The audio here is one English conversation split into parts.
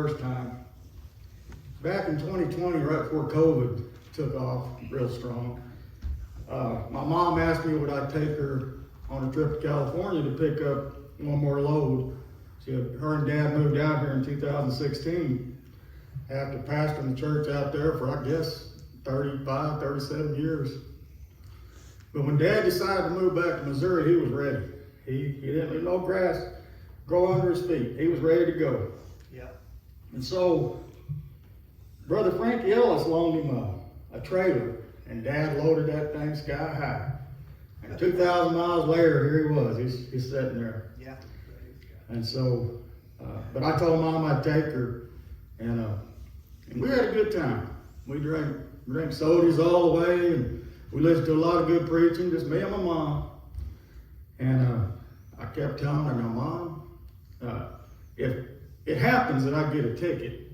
first time. Back in 2020, right before COVID took off real strong, my mom asked me would I take her on a trip to California to pick up one more load. Her and Dad moved out here in 2016 after pastoring the church out there for, I guess, 35, 37 years. But when Dad decided to move back to Missouri, he was ready. He didn't let no grass grow under his feet. He was ready to go. Yeah. And so, Brother Frankie Ellis loaned him a trailer, and Dad loaded that thing sky high. And 2,000 miles later, here he was. He's sitting there. Yeah. And so, but I told Mom I'd take her, and we had a good time. We drank sodas all the way, and we listened to a lot of good preaching, just me and my mom. And I kept telling her, now, Mom, if it happens that I get a ticket,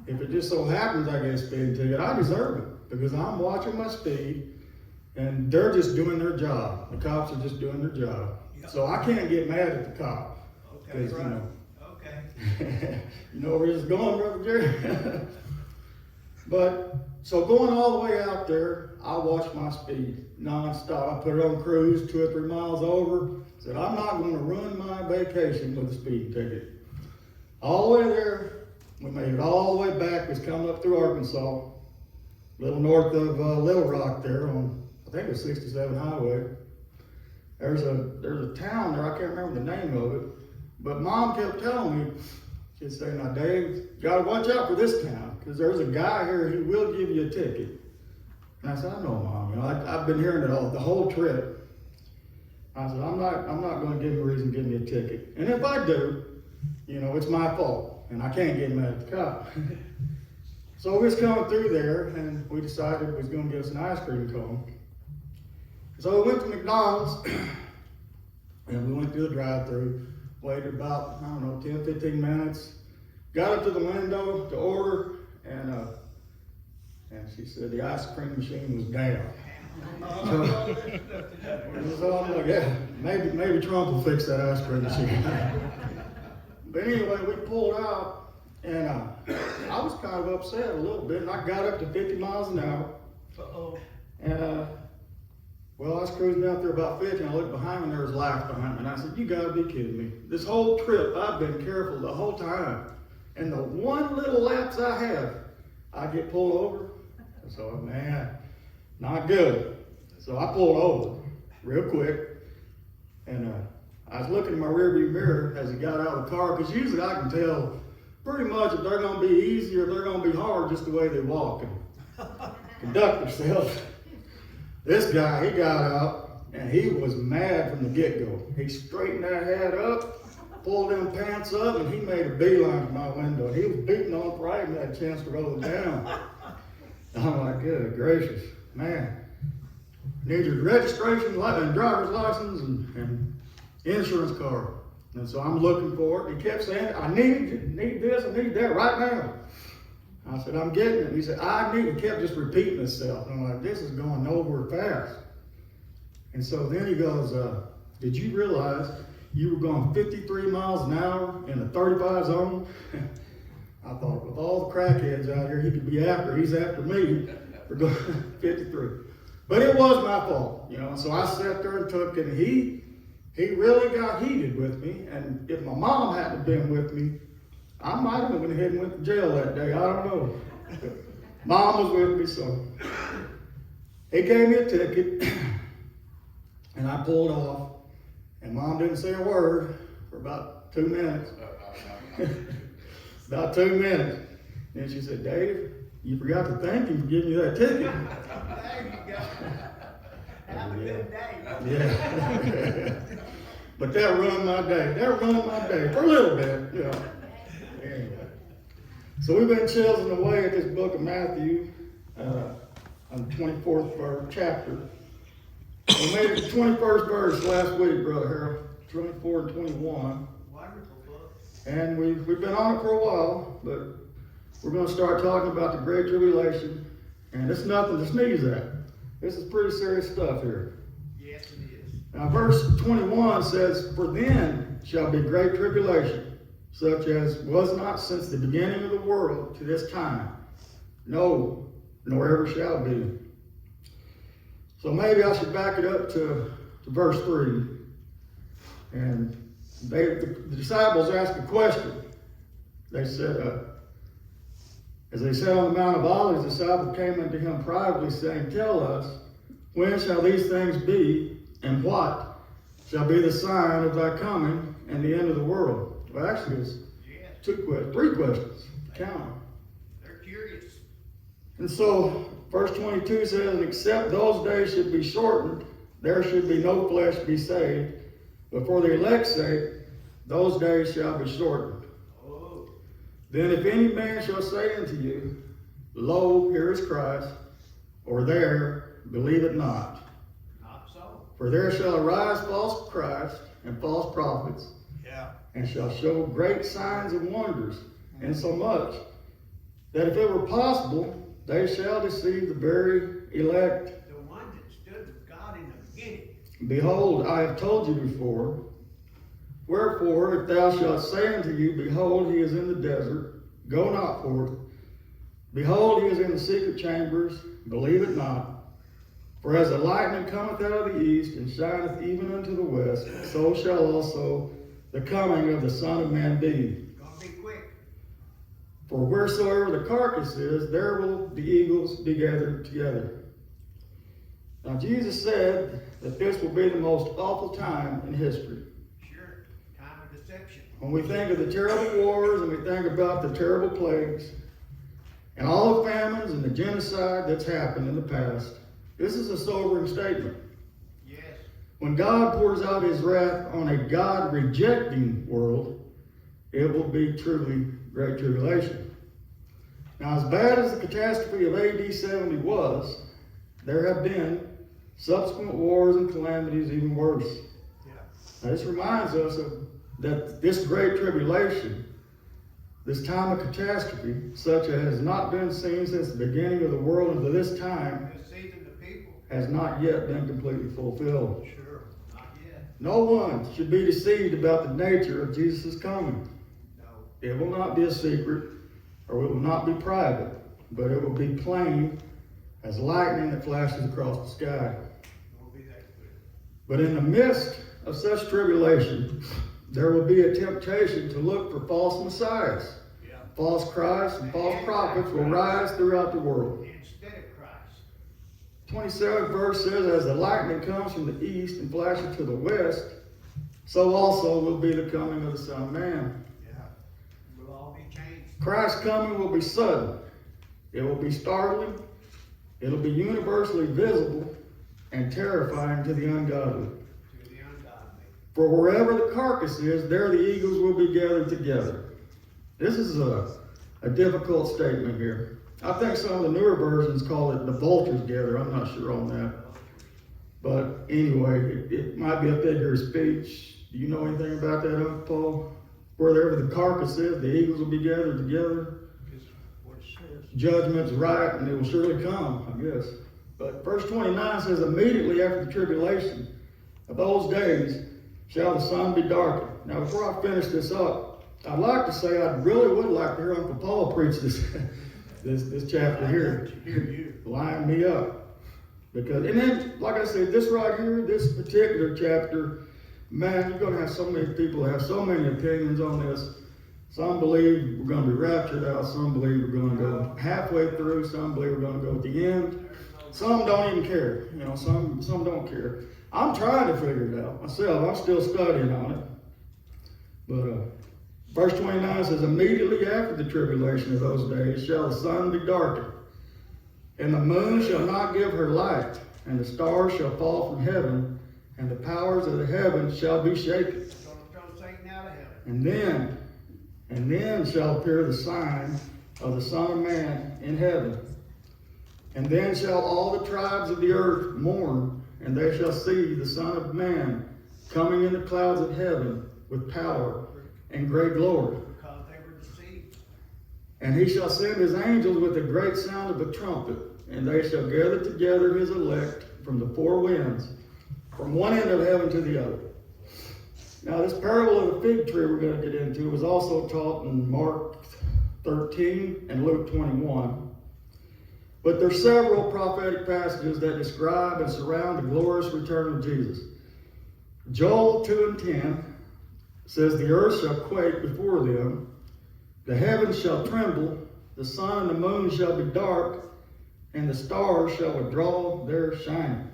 if it just so happens I get a speeding ticket, I deserve it, because I'm watching my speed, and they're just doing their job. The cops are just doing their job. Yep. So I can't get mad at the cop. Okay, right. You know, Okay. you know where this is going, Brother Jerry? But, so going all the way out there, I watched my speed nonstop. I put it on cruise 2 or 3 miles over. Said, I'm not going to ruin my vacation with a speeding ticket. All the way there, we made it all the way back. It's coming up through Arkansas, a little north of Little Rock there on, I think it's 67 Highway. There's a town there, I can't remember the name of it, but Mom kept telling me, she'd say, now Dave, you gotta watch out for this town, because there's a guy here who will give you a ticket. And I said, I know, Mom, you know, I've been hearing it the whole trip. I said, I'm not gonna give him a reason to give me a ticket. And if I do, you know, it's my fault, and I can't get mad at the cop. So we was coming through there, and we decided we was gonna get us an ice cream cone. So we went to McDonald's, and we went through the drive-thru, waited about, I don't know, 10, 15 minutes, got up to the window to order, and she said the ice cream machine was down. So, it was all like, yeah, maybe Trump will fix that ice cream machine. But anyway, we pulled out, and I was kind of upset a little bit, and I got up to 50 miles an hour. Uh-oh. And well, I was cruising out there about 50, and I looked behind me, and there was life behind me. And I said, you gotta be kidding me. This whole trip, I've been careful the whole time. And the one little lapse I have, I get pulled over. So, man, not good. So I pulled over real quick. And I was looking in my rearview mirror as he got out of the car, because usually I can tell pretty much if they're gonna be easy or if they're gonna be hard just the way they walk and conduct themselves. This guy, he got out, and he was mad from the get-go. He straightened that hat up, pulled them pants up, and he made a beeline to my window. And he was beating on it before I even had a chance to roll it down. I'm like, good gracious, man. Need your registration and driver's license and insurance card. And so I'm looking for it. He kept saying, I need this, I need that right now. I said, I'm getting it. He said, he kept just repeating himself. And I'm like, this is going nowhere fast. And so then he goes, did you realize you were going 53 miles an hour in a 35 zone? I thought, with all the crackheads out here, he could be after. He's after me for going 53. But it was my fault, you know. So I sat there and took it. And he really got heated with me. And if my mom hadn't been with me, I might have went ahead and went to jail that day. I don't know. Mom was with me, so he gave me a ticket, and I pulled off. And Mom didn't say a word for about 2 minutes. About 2 minutes. Then she said, Dave, you forgot to thank him for giving you that ticket. There you go. Have a good day. Yeah. But that ruined my day. That ruined my day for a little bit, you know. Anyway. So we've been chiseling away at this book of Matthew on the 24th chapter. We made it to the 21st verse last week, Brother Harold. 24 and 21. Wonderful book. And we've been on it for a while, but we're going to start talking about the Great Tribulation. And it's nothing to sneeze at. This is pretty serious stuff here. Yes, it is. Now verse 21 says, for then shall be great tribulation, such as was not since the beginning of the world to this time, no, nor ever shall be. So maybe I should back it up to verse 3. And the disciples asked a question. They said, as they sat on the Mount of Olives, the disciples came unto him privately, saying, Tell us, when shall these things be, and what shall be the sign of thy coming and the end of the world? Well, actually, it's three questions. Count them. They're curious. And so, verse 22 says, Except those days should be shortened, there should be no flesh be saved. But for the elect's sake, those days shall be shortened. Oh. Then if any man shall say unto you, Lo, here is Christ, or there, believe it not. Not so. For there shall arise false Christ and false prophets, Yeah. and shall show great signs and wonders, insomuch that if it were possible, they shall deceive the very elect. The one that stood with God in the beginning. Behold, I have told you before. Wherefore, if thou shalt say unto you, Behold, he is in the desert, go not forth. Behold, he is in the secret chambers, believe it not. For as the lightning cometh out of the east, and shineth even unto the west, so shall also the coming of the Son of Man be. It's gonna be quick. For wheresoever the carcass is, there will the eagles be gathered together. Now Jesus said that this will be the most awful time in history. Sure. Time of deception. When we think of the terrible wars and we think about the terrible plagues and all the famines and the genocide that's happened in the past, this is a sobering statement. Yes. When God pours out his wrath on a God-rejecting world, it will be truly great tribulation. Now, as bad as the catastrophe of AD 70 was, there have been subsequent wars and calamities even worse. Yeah. Now, this reminds us that this great tribulation, this time of catastrophe, such as has not been seen since the beginning of the world until this time, Deceiving the people. has not yet been completely fulfilled. Sure. Not yet. No one should be deceived about the nature of Jesus' coming. No. It will not be a secret, or it will not be private, but it will be plain as lightning that flashes across the sky. Won't be that quick. But in the midst of such tribulation, there will be a temptation to look for false messiahs. Yeah. False Christs and false prophets will rise throughout the world. Instead of Christ. 27th verse says, As the lightning comes from the east and flashes to the west, so also will be the coming of the Son of Man. Yeah. We'll all be changed. Christ's coming will be sudden. It will be startling. It'll be universally visible and terrifying to the ungodly. To the ungodly. For wherever the carcass is, there the eagles will be gathered together. This is a difficult statement here. I think some of the newer versions call it the vultures gather. I'm not sure on that. But anyway, it might be a figure of speech. Do you know anything about that, Uncle Paul? Wherever the carcass is, the eagles will be gathered together. Because what it says. Judgment's right, and it will surely come, I guess. But verse 29 says, Immediately after the tribulation of those days shall the sun be darkened. Now, before I finish this up, I'd like to say I really would like to hear Uncle Paul preach this this chapter here. Hear you. Line me up. Because, and then, like I said, this right here, this particular chapter, man, you're going to have so many people have so many opinions on this. Some believe we're going to be raptured out. Some believe we're going to go halfway through. Some believe we're going to go at the end. Some don't even care. You know, some don't care. I'm trying to figure it out myself. I'm still studying on it. But verse 29 says, Immediately after the tribulation of those days shall the sun be darkened, and the moon shall not give her light, and the stars shall fall from heaven, and the powers of the heavens shall be shaken. Gonna throw Satan out of heaven. And then shall appear the sign of the Son of Man in heaven. And then shall all the tribes of the earth mourn, and they shall see the Son of Man coming in the clouds of heaven with power and great glory. Because they were deceived. And he shall send his angels with a great sound of a trumpet, and they shall gather together his elect from the four winds, from one end of heaven to the other. Now, this parable of the fig tree we're going to get into was also taught in Mark 13 and Luke 21. But there are several prophetic passages that describe and surround the glorious return of Jesus. Joel 2 and 10 says, "The earth shall quake before them, the heavens shall tremble, the sun and the moon shall be dark, and the stars shall withdraw their shining."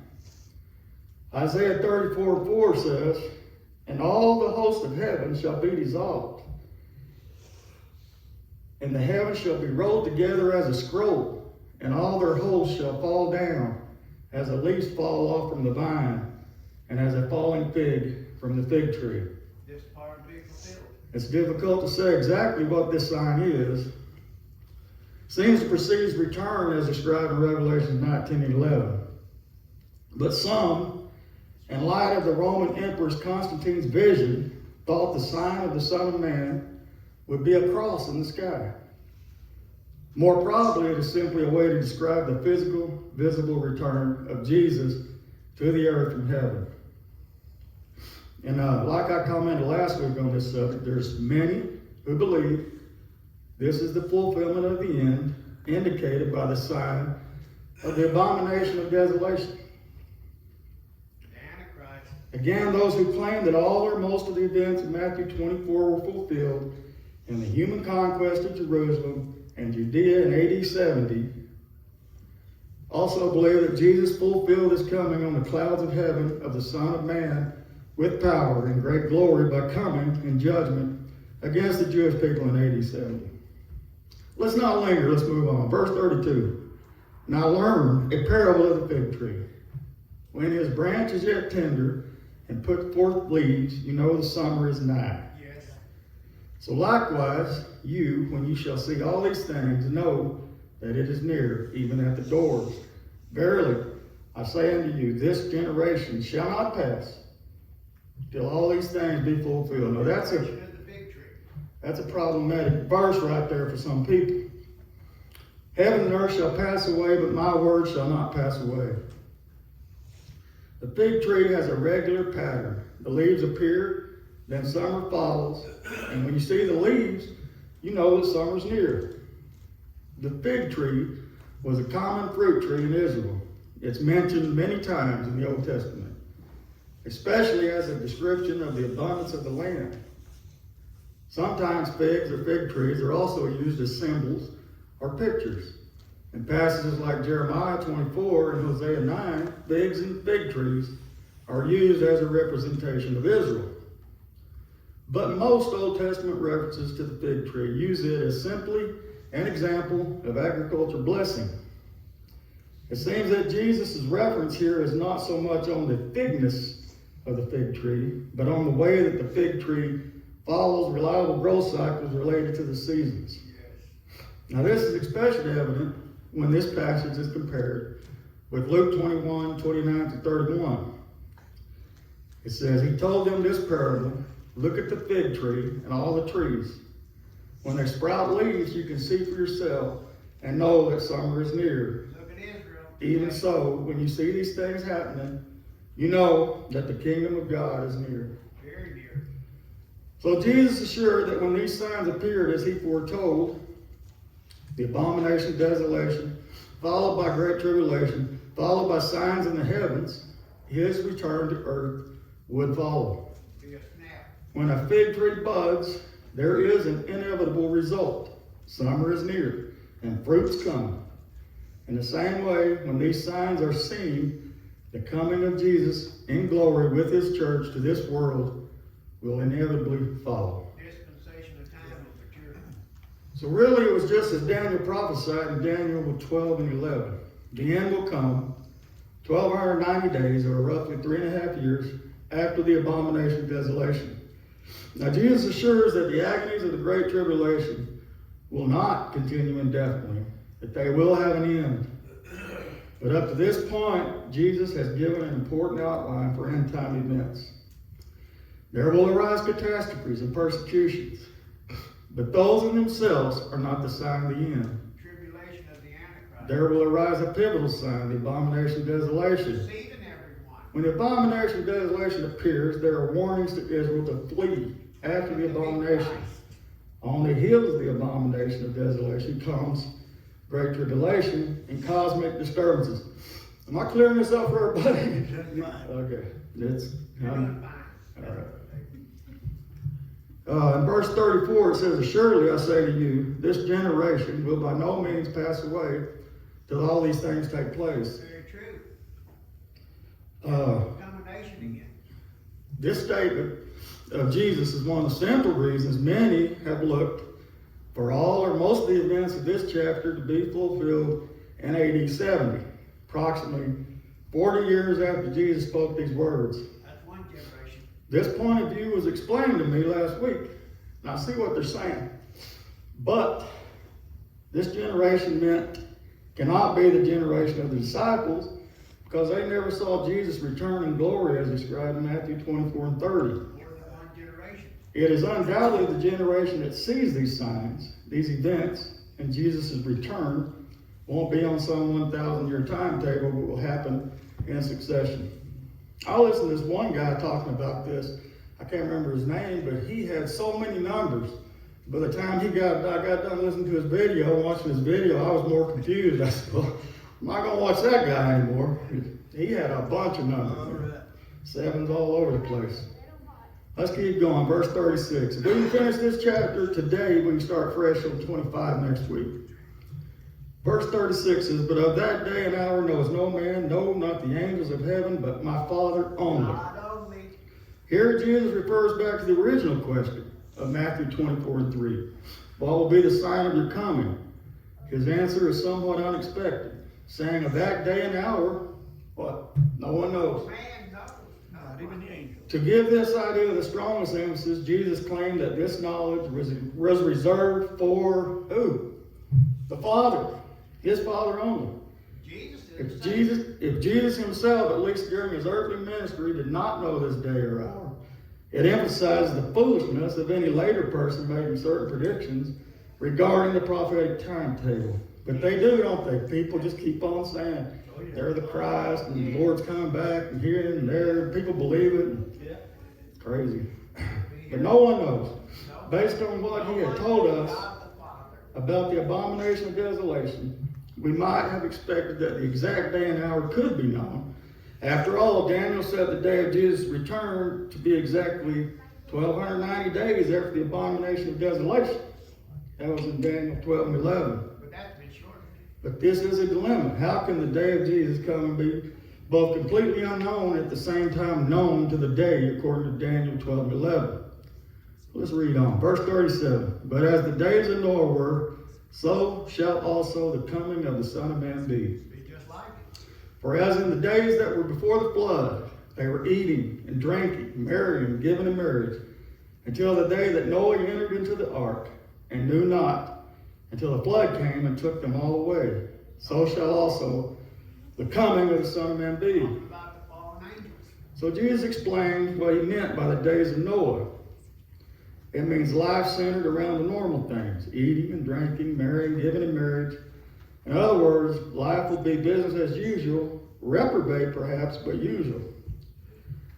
Isaiah 34 and 4 says, "And all the host of heaven shall be dissolved, and the heavens shall be rolled together as a scroll, and all their hosts shall fall down, as the leaves fall off from the vine, and as a falling fig from the fig tree." This part be fulfilled. It's difficult to say exactly what this sign is. Seems to precede his return as described in Revelation 19 and 11. But some, in light of the Roman Emperor Constantine's vision, thought the sign of the Son of Man would be a cross in the sky. More probably, it is simply a way to describe the physical, visible return of Jesus to the earth from heaven. And like I commented last week on this subject, there's many who believe this is the fulfillment of the end indicated by the sign of the abomination of desolation. Antichrist. Again, those who claim that all or most of the events in Matthew 24 were fulfilled in the human conquest of Jerusalem and Judea in AD 70 also believe that Jesus fulfilled his coming on the clouds of heaven of the Son of Man with power and great glory by coming in judgment against the Jewish people in AD 70. Let's not linger, let's move on. Verse 32. "Now learn a parable of the fig tree. When his branch is yet tender and put forth leaves, you know the summer is nigh. Yes. So likewise, you, when you shall see all these things, know that it is near, even at the doors. Verily, I say unto you, this generation shall not pass till all these things be fulfilled." Now that's Of the fig tree. a problematic verse right there for some people. "Heaven and earth shall pass away, but my word shall not pass away." The fig tree has a regular pattern. The leaves appear, then summer follows, and when you see the leaves, you know that summer's near. The fig tree was a common fruit tree in Israel. It's mentioned many times in the Old Testament, especially as a description of the abundance of the land. Sometimes figs or fig trees are also used as symbols or pictures. In passages like Jeremiah 24 and Hosea 9, figs and fig trees are used as a representation of Israel. But most Old Testament references to the fig tree use it as simply an example of agricultural blessing. It seems that Jesus' reference here is not so much on the figness of the fig tree, but on the way that the fig tree follows reliable growth cycles related to the seasons. Yes. Now this is especially evident when this passage is compared with Luke 21, 29 to 31. It says, "He told them this parable, look at the fig tree and all the trees. When they sprout leaves, you can see for yourself and know that summer is near. Look at Israel. Even so, when you see these things happening, you know that the kingdom of God is near." Very near. So Jesus assured that when these signs appeared as he foretold, the abomination of desolation, followed by great tribulation, followed by signs in the heavens, his return to earth would follow. Be a snap. When a fig tree buds, there is an inevitable result. Summer is near, and fruits come. In the same way, when these signs are seen, the coming of Jesus in glory with his church to this world will inevitably follow. Dispensation of time is mature. So really it was just as Daniel prophesied in Daniel 12 and 11. The end will come 1,290 days, or roughly 3.5 years, after the abomination of desolation. Now Jesus assures that the agonies of the Great Tribulation will not continue indefinitely, that they will have an end. But up to this point, Jesus has given an important outline for end time events. There will arise catastrophes and persecutions, but those in themselves are not the sign of the end. Tribulation of the Antichrist. There will arise a pivotal sign, the abomination of desolation. Deceiving everyone. When the abomination of desolation appears, there are warnings to Israel to flee after the abomination. On the heels of the abomination of desolation comes great tribulation and cosmic disturbances. Am I clearing this up for everybody? Okay. You're doing fine. All right. In verse 34 it says, "Surely I say to you, this generation will by no means pass away till all these things take place." Very true. Uh, Domination again. This statement of Jesus is one of the central reasons many have looked for all or most of the events of this chapter to be fulfilled in AD 70, approximately 40 years after Jesus spoke these words. That's one generation. This point of view was explained to me last week, and I see what they're saying. But this generation cannot be the generation of the disciples, because they never saw Jesus return in glory as described in Matthew 24 and 30. More than one generation. It is undoubtedly the generation that sees these signs, these events, and Jesus' return won't be on some 1,000-year timetable, but will happen in succession. I listened to this one guy talking about this. I can't remember his name, but he had so many numbers. By the time I got done listening to his video, watching his video, I was more confused. I said, well, I'm not going to watch that guy anymore. He had a bunch of numbers. Sevens all over the place. Let's keep going. Verse 36. If we can finish this chapter today, we can start fresh on 25 next week. Verse 36 says, "But of that day and hour knows no man, no, not the angels of heaven, but my Father only." God only. Here Jesus refers back to the original question of Matthew 24 and 3. What will be the sign of your coming? His answer is somewhat unexpected, saying of that day and hour, what? No one knows. Man knows. Not even the angels. To give this idea the strongest emphasis, Jesus claimed that this knowledge was reserved for who? The Father. His Father only. Jesus If is Jesus himself, at least during his earthly ministry, did not know this day or hour, it emphasizes the foolishness of any later person making certain predictions regarding the prophetic timetable. But they do, don't they? People just keep on saying they're the Christ and the Lord's coming back and here and there. People believe it. It's crazy. But no one knows. Based on what he had told us about the abomination of desolation, we might have expected that the exact day and hour could be known. After all, Daniel said the day of Jesus' return to be exactly 1,290 days after the abomination of desolation. That was in Daniel 12 and 11. But that's been shortened. But this is a dilemma. How can the day of Jesus come and be both completely unknown at the same time known to the day according to Daniel 12 and 11? Let's read on. Verse 37. "But as the days of Noah were, so shall also the coming of the Son of Man be. Be just like it. For as in the days that were before the flood, they were eating and drinking, marrying and giving in marriage, until the day that Noah entered into the ark, and knew not, until the flood came and took them all away. So shall also the coming of the Son of Man be." Talking about the fallen angels. So Jesus explained what he meant by the days of Noah. It means life centered around the normal things: eating and drinking, marrying, giving in marriage. In other words, life will be business as usual, reprobate perhaps, but usual.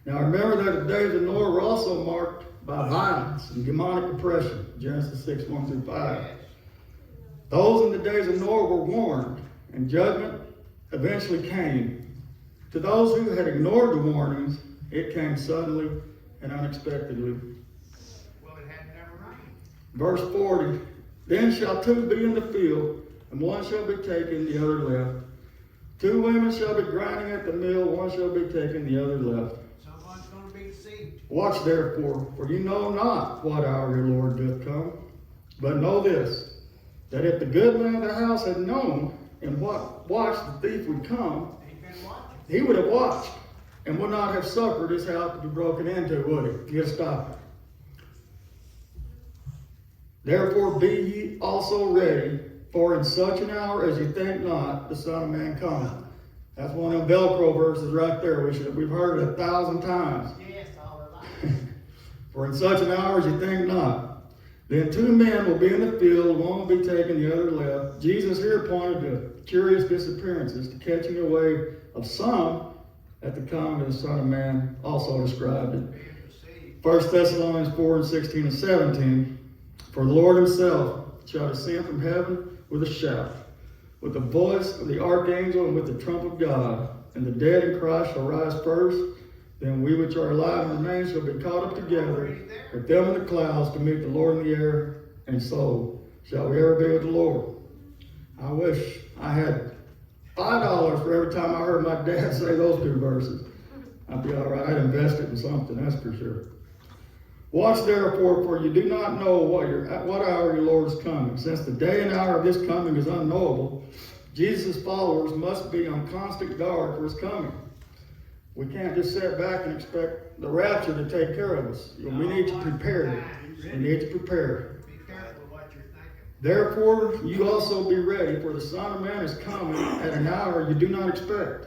Now remember that the days of Noah were also marked by violence and demonic oppression, Genesis 6, 1 through 5. Those in the days of Noah were warned, and judgment eventually came. To those who had ignored the warnings, it came suddenly and unexpectedly. Well, it had never rained. Verse 40, "Then shall two be in the field, and one shall be taken, the other left. Two women shall be grinding at the mill, one shall be taken, the other left. Someone's going to be deceived. Watch therefore, for you know not what hour your Lord doth come. But know this, that if the good man of the house had known in what watch the thief would come, He's been watching. he would have watched and would not have suffered his house to be broken into, would he? He'd stopped it. Therefore be ye also ready, for in such an hour as you think not, the Son of Man cometh." That's one of them Velcro verses right there. We've heard it 1,000 times. Yes, all the life. "For in such an hour as you think not, then two men will be in the field, one will be taken, the other left." Jesus here pointed to curious disappearances, to catching away of some at the coming of the Son of Man also described it. Being deceived. 1 Thessalonians 4:16 and 17. For the Lord himself shall descend from heaven with a shout, with the voice of the archangel and with the trump of God, and the dead in Christ shall rise first. Then we which are alive and remain shall be caught up together with them in the clouds to meet the Lord in the air, and so shall we ever be with the Lord. I wish I had $5 for every time I heard my dad say those two verses. I'd be all right. I'd invest it in something, that's for sure. Watch therefore, for you do not know what hour your Lord is coming. Since the day and hour of his coming is unknowable, Jesus' followers must be on constant guard for his coming. We can't just sit back and expect the rapture to take care of us. We need to prepare. We need to prepare. Be careful what you're thinking. Therefore, you also be ready, for the Son of Man is coming at an hour you do not expect.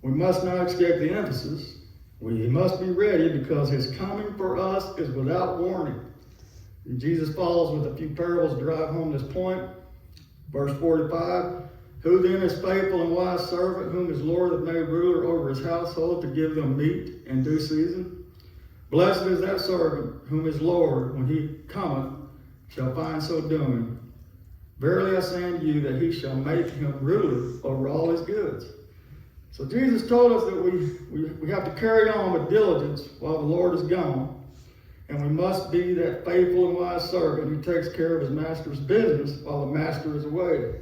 We must not escape the emphasis. We must be ready because his coming for us is without warning. And Jesus follows with a few parables to drive home this point. Verse 45, who then is faithful and wise servant, whom his Lord hath made ruler over his household to give them meat in due season? Blessed is that servant whom his Lord, when he cometh, shall find so doing. Verily I say unto you that he shall make him ruler over all his goods. So Jesus told us that we have to carry on with diligence while the Lord is gone. And we must be that faithful and wise servant who takes care of his master's business while the master is away.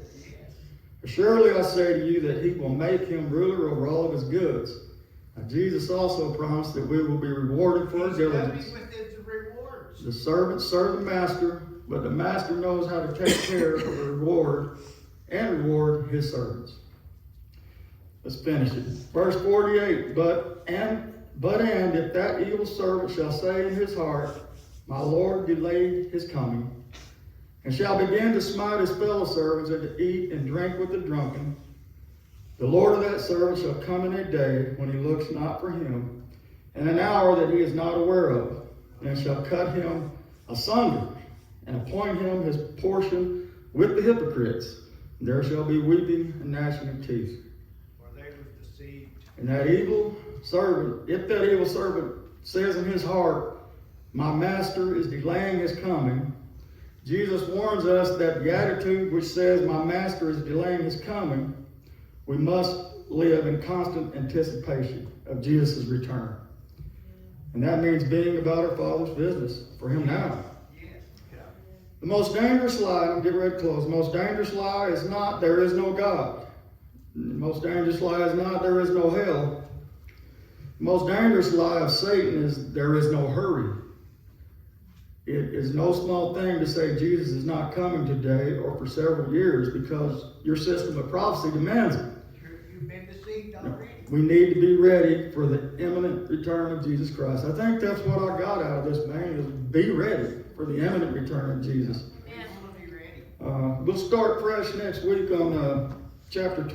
Surely I say to you that he will make him ruler over all of his goods. Now, Jesus also promised that we will be rewarded for our diligence. He's with his rewards. The servants serve the master, but the master knows how to take care of the reward and reward his servants. Let's finish it. Verse 48, but if that evil servant shall say in his heart, my Lord delayed his coming, and shall begin to smite his fellow servants and to eat and drink with the drunken, the Lord of that servant shall come in a day when he looks not for him, and an hour that he is not aware of, and shall cut him asunder, and appoint him his portion with the hypocrites. There shall be weeping and gnashing of teeth. And that evil servant, if that evil servant says in his heart, my master is delaying his coming, Jesus warns us that the attitude which says my master is delaying his coming, we must live in constant anticipation of Jesus' return. And that means being about our Father's business for him now. The most dangerous lie, I'm getting ready to close, the most dangerous lie is not there is no God. The most dangerous lie is not there is no hell. The most dangerous lie of Satan is there is no hurry. It is no small thing to say Jesus is not coming today or for several years because your system of prophecy demands it. You've been deceived already. We need to be ready for the imminent return of Jesus Christ. I think that's what I got out of this, man, is be ready for the imminent return of Jesus. Be ready. We'll start fresh next week on chapter 20.